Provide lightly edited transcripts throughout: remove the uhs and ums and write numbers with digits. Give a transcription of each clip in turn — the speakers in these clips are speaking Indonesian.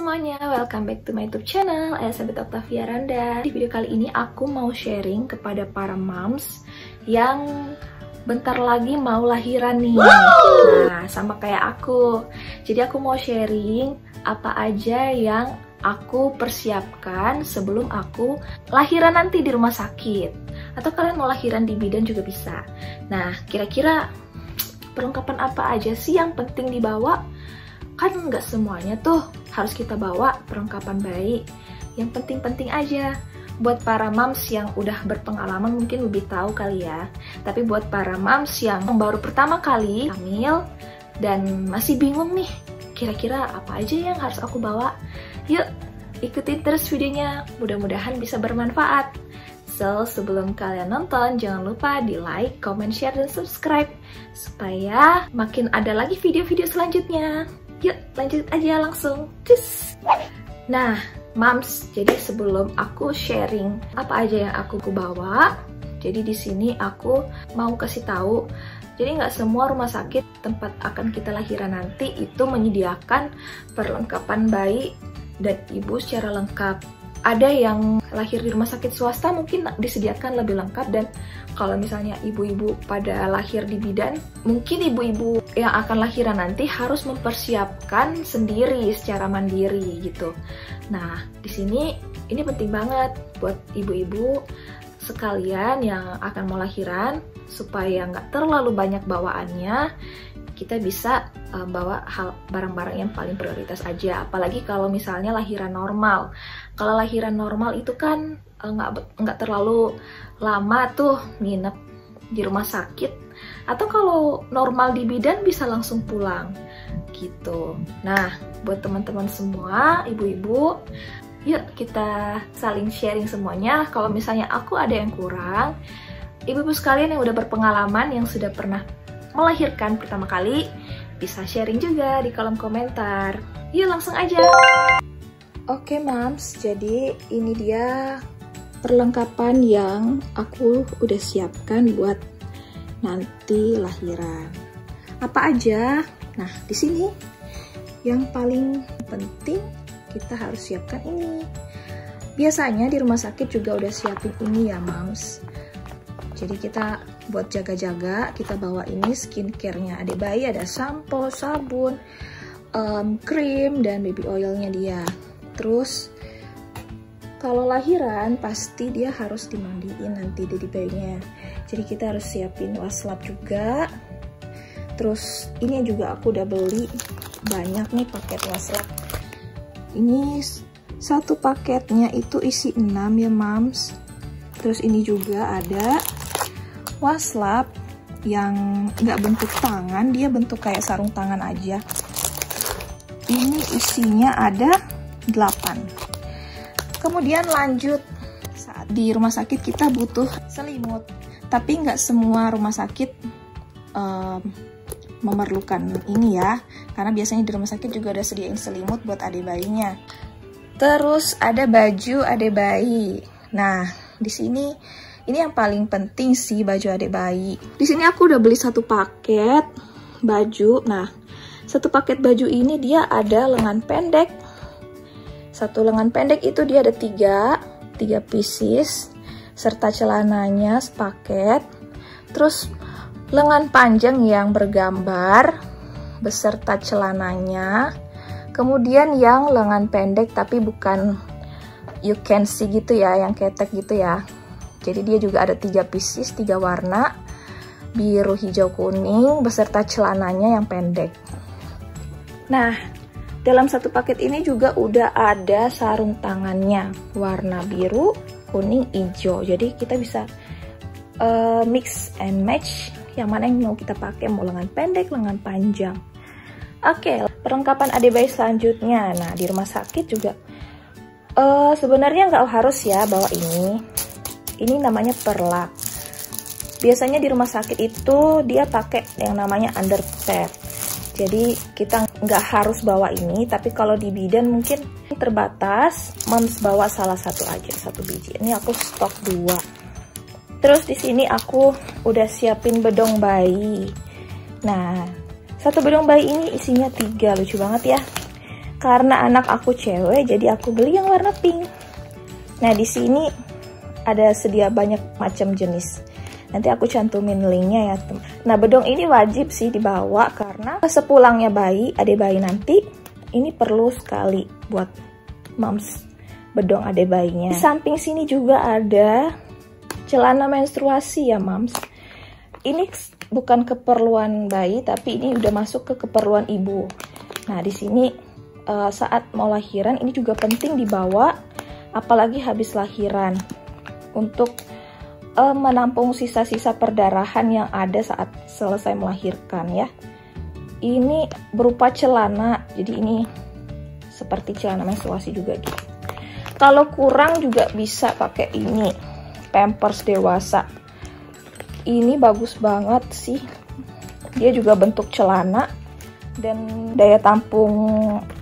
semuanya, welcome back to my YouTube channel, Elizabeth Octavia Randa. Di video kali ini aku mau sharing kepada para moms yang bentar lagi mau lahiran nih. Nah, sama kayak aku. Jadi aku mau sharing apa aja yang aku persiapkan sebelum aku lahiran nanti di rumah sakit. Atau kalian mau lahiran di bidan juga bisa. Nah, kira-kira perlengkapan apa aja sih yang penting dibawa? Kan nggak semuanya tuh harus kita bawa perlengkapan bayi. Yang penting-penting aja. Buat para moms yang udah berpengalaman mungkin lebih tahu kali ya. Tapi buat para moms yang baru pertama kali hamil dan masih bingung nih, kira-kira apa aja yang harus aku bawa? Yuk, ikutin terus videonya. Mudah-mudahan bisa bermanfaat. So, sebelum kalian nonton, jangan lupa di like, comment, share, dan subscribe. Supaya makin ada lagi video-video selanjutnya. Yuk, lanjut aja langsung. Cus! Nah, moms, jadi sebelum aku sharing apa aja yang aku bawa, jadi di sini aku mau kasih tahu. Jadi nggak semua rumah sakit tempat akan kita lahiran nanti itu menyediakan perlengkapan bayi dan ibu secara lengkap. Ada yang lahir di rumah sakit swasta mungkin disediakan lebih lengkap, dan kalau misalnya ibu-ibu pada lahir di bidan, mungkin ibu-ibu yang akan lahiran nanti harus mempersiapkan sendiri secara mandiri gitu. Nah, di sini ini penting banget buat ibu-ibu sekalian yang akan mau lahiran supaya nggak terlalu banyak bawaannya. Kita bisa bawa barang-barang yang paling prioritas aja, apalagi kalau misalnya lahiran normal. Kalau lahiran normal itu kan nggak terlalu lama tuh nginep di rumah sakit, atau kalau normal di bidan bisa langsung pulang gitu. Nah, buat teman-teman semua, ibu-ibu, yuk kita saling sharing semuanya. Kalau misalnya aku ada yang kurang, ibu-ibu sekalian yang udah berpengalaman, yang sudah pernah melahirkan pertama kali, bisa sharing juga di kolom komentar. Yuk langsung aja. Oke moms, jadi ini dia perlengkapan yang aku udah siapkan buat nanti lahiran. Apa aja? Nah, di sini yang paling penting kita harus siapkan ini. Biasanya di rumah sakit juga udah siapin ini ya moms. Jadi kita buat jaga-jaga, kita bawa ini skincare-nya adik bayi, ada sampo, sabun, krim, dan baby oilnya dia. Terus kalau lahiran pasti dia harus dimandiin nanti baby bayinya. Jadi kita harus siapin waslap juga. Terus ini juga aku udah beli banyak nih paket waslap. Ini satu paketnya itu isi 6 ya moms. Terus ini juga ada waslap yang nggak bentuk tangan, dia bentuk kayak sarung tangan aja. Ini isinya ada 8. Kemudian lanjut, saat di rumah sakit kita butuh selimut, tapi nggak semua rumah sakit memerlukan ini ya, karena biasanya di rumah sakit juga ada sediain selimut buat adik bayinya. Terus ada baju adik bayi. Nah, di sini ini yang paling penting sih, baju adik bayi. Di sini aku udah beli satu paket baju. Nah, satu paket baju ini dia ada lengan pendek. Satu lengan pendek itu dia ada 3 pieces, serta celananya sepaket. Terus lengan panjang yang bergambar beserta celananya. Kemudian yang lengan pendek tapi bukan you can see gitu ya, yang ketek gitu ya. Jadi dia juga ada 3 pieces, 3 warna, biru, hijau, kuning, beserta celananya yang pendek. Nah, dalam satu paket ini juga udah ada sarung tangannya, warna biru, kuning, hijau. Jadi kita bisa mix and match yang mana yang mau kita pakai, mau lengan pendek, lengan panjang. Oke, perlengkapan adik bayi selanjutnya. Nah, di rumah sakit juga sebenarnya nggak harus ya bawa ini. Ini namanya perlak. Biasanya di rumah sakit itu dia pakai yang namanya underpad. Jadi kita nggak harus bawa ini, tapi kalau di bidan mungkin terbatas, moms bawa salah satu aja, 1 biji. Ini aku stok 2. Terus di sini aku udah siapin bedong bayi. Nah, satu bedong bayi ini isinya 3, lucu banget ya. Karena anak aku cewek, jadi aku beli yang warna pink. Nah, di sini ada sedia banyak macam jenis. Nanti aku cantumin linknya ya, teman. Nah, bedong ini wajib sih dibawa karena sepulangnya bayi, adik bayi nanti, ini perlu sekali buat moms bedong adik bayinya. Di samping sini juga ada celana menstruasi ya, moms. Ini bukan keperluan bayi, tapi ini udah masuk ke keperluan ibu. Nah, di sini saat mau lahiran ini juga penting dibawa, apalagi habis lahiran, untuk menampung sisa-sisa perdarahan yang ada saat selesai melahirkan ya. Ini berupa celana, jadi ini seperti celana menstruasi juga gitu. Kalau kurang juga bisa pakai ini, Pampers dewasa. Ini bagus banget sih, dia juga bentuk celana dan daya tampung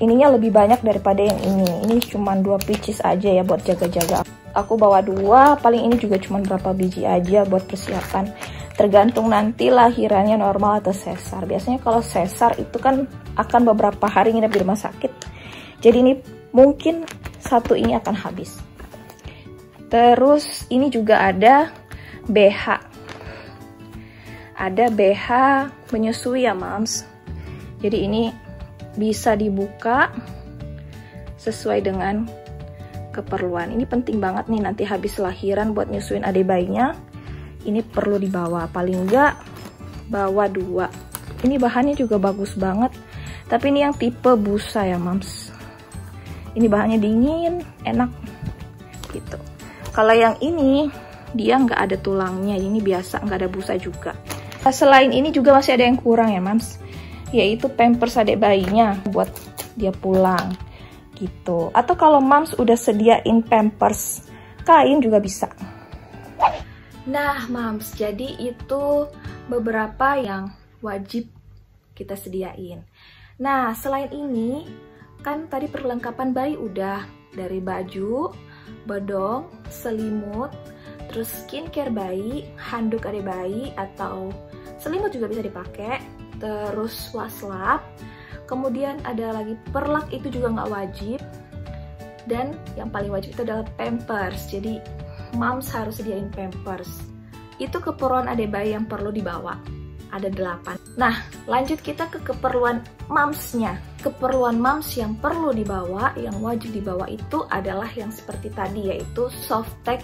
ininya lebih banyak daripada yang ini. Ini cuma 2 pieces aja ya buat jaga-jaga. Aku bawa 2, paling ini juga cuma berapa biji aja buat persiapan. Tergantung nanti lahirannya normal atau sesar. Biasanya kalau sesar itu kan akan beberapa hari nginep di rumah sakit. Jadi ini mungkin satu ini akan habis. Terus ini juga ada BH. Ada BH menyusui ya, moms. Jadi ini bisa dibuka sesuai dengan keperluan. Ini penting banget nih nanti habis lahiran buat nyusuin adik bayinya. Ini perlu dibawa, paling enggak bawa 2. Ini bahannya juga bagus banget. Tapi ini yang tipe busa ya, moms. Ini bahannya dingin, enak gitu. Kalau yang ini dia nggak ada tulangnya, ini biasa nggak ada busa juga. Selain ini juga masih ada yang kurang ya, moms, yaitu Pampers adik bayinya buat dia pulang gitu. Atau kalau moms udah sediain Pampers kain juga bisa. Nah, moms, jadi itu beberapa yang wajib kita sediain. Nah, selain ini kan tadi perlengkapan bayi udah, dari baju, bedong, selimut, terus skincare bayi, handuk adik bayi atau selimut juga bisa dipakai, terus waslap, kemudian ada lagi perlak, itu juga nggak wajib, dan yang paling wajib itu adalah Pampers. Jadi moms harus sediain Pampers. Itu keperluan adik bayi yang perlu dibawa, ada 8. Nah, lanjut kita ke keperluan momsnya. Keperluan moms yang perlu dibawa, yang wajib dibawa itu adalah yang seperti tadi, yaitu softtek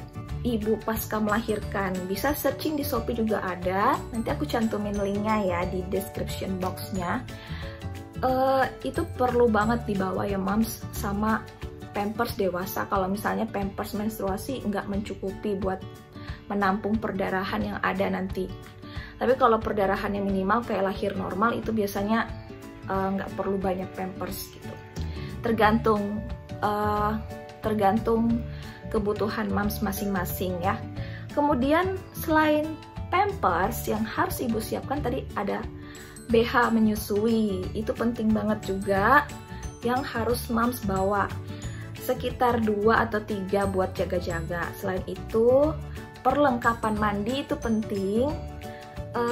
ibu pasca melahirkan. Bisa searching di Shopee juga ada, nanti aku cantumin linknya ya di description boxnya. Itu perlu banget dibawa ya, moms, sama Pampers dewasa. Kalau misalnya Pampers menstruasi nggak mencukupi buat menampung perdarahan yang ada nanti. Tapi kalau perdarahannya minimal kayak lahir normal, itu biasanya nggak perlu banyak Pampers gitu. Tergantung kebutuhan moms masing-masing ya. Kemudian selain Pampers yang harus ibu siapkan tadi ada BH menyusui. Itu penting banget juga yang harus moms bawa. Sekitar 2 atau 3 buat jaga-jaga. Selain itu perlengkapan mandi itu penting.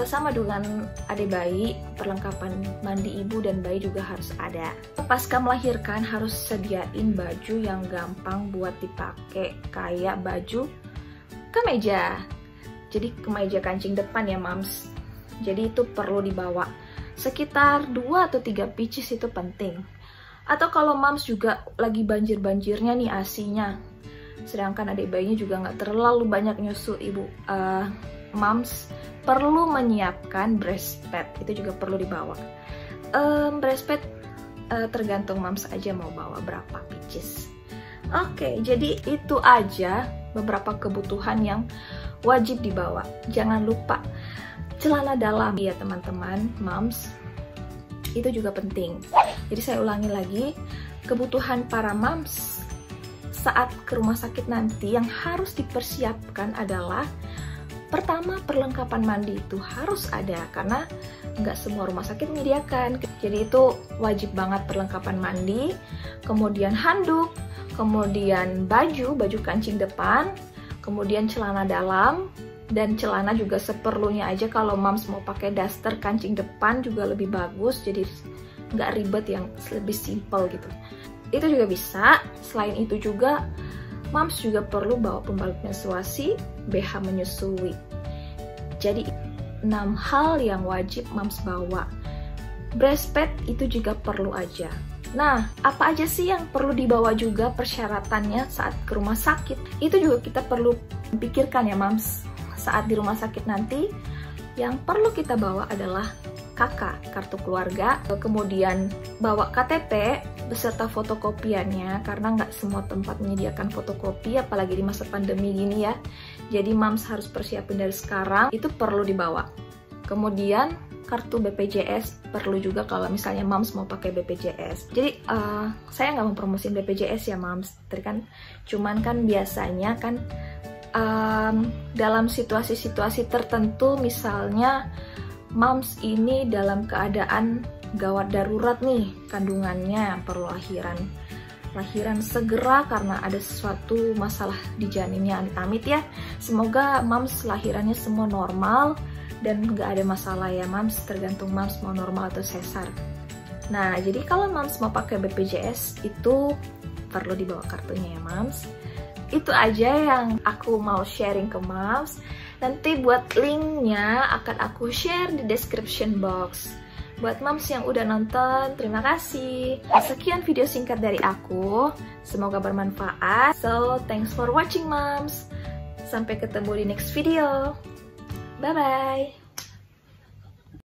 Sama dengan adik bayi, perlengkapan mandi ibu dan bayi juga harus ada. Pasca melahirkan harus sediain baju yang gampang buat dipakai, kayak baju kemeja. Jadi kemeja kancing depan ya, moms. Jadi itu perlu dibawa. Sekitar 2 atau 3 pieces itu penting. Atau kalau moms juga lagi banjir-banjirnya nih ASI-nya, sedangkan adik bayinya juga nggak terlalu banyak nyusu ibu, moms perlu menyiapkan breast pad. Itu juga perlu dibawa. Breast pad tergantung moms aja mau bawa berapa pieces. Oke, jadi itu aja beberapa kebutuhan yang wajib dibawa. Jangan lupa celana dalam ya teman-teman, moms. Itu juga penting. Jadi saya ulangi lagi, kebutuhan para moms saat ke rumah sakit nanti yang harus dipersiapkan adalah pertama, perlengkapan mandi itu harus ada karena nggak semua rumah sakit menyediakan. Jadi itu wajib banget perlengkapan mandi, kemudian handuk, kemudian baju kancing depan, kemudian celana dalam, dan celana juga seperlunya aja. Kalau moms mau pakai daster kancing depan juga lebih bagus, jadi nggak ribet, yang lebih simple gitu. Itu juga bisa. Selain itu juga moms juga perlu bawa pembalut menstruasi, BH menyusui. Jadi 6 hal yang wajib moms bawa. Breastpad itu juga perlu aja. Nah, apa aja sih yang perlu dibawa juga persyaratannya saat ke rumah sakit? Itu juga kita perlu pikirkan ya moms. Saat di rumah sakit nanti, yang perlu kita bawa adalah KK, kartu keluarga, kemudian bawa KTP beserta fotokopiannya, karena nggak semua tempat menyediakan fotokopi, apalagi di masa pandemi gini ya. Jadi moms harus persiapin dari sekarang, itu perlu dibawa. Kemudian kartu BPJS perlu juga kalau misalnya moms mau pakai BPJS. Jadi saya nggak mau promosiin BPJS ya moms, cuman kan biasanya kan dalam situasi-situasi tertentu, misalnya moms ini dalam keadaan gawat darurat nih, kandungannya perlu lahiran segera karena ada sesuatu masalah di janinnya, amit-amit ya. Semoga moms lahirannya semua normal dan nggak ada masalah ya moms, tergantung moms mau normal atau sesar. Nah, jadi kalau moms mau pakai BPJS itu perlu dibawa kartunya ya moms. Itu aja yang aku mau sharing ke moms. Nanti buat linknya akan aku share di description box. Buat moms yang udah nonton, terima kasih. Sekian video singkat dari aku. Semoga bermanfaat. So, thanks for watching moms. Sampai ketemu di next video. Bye-bye.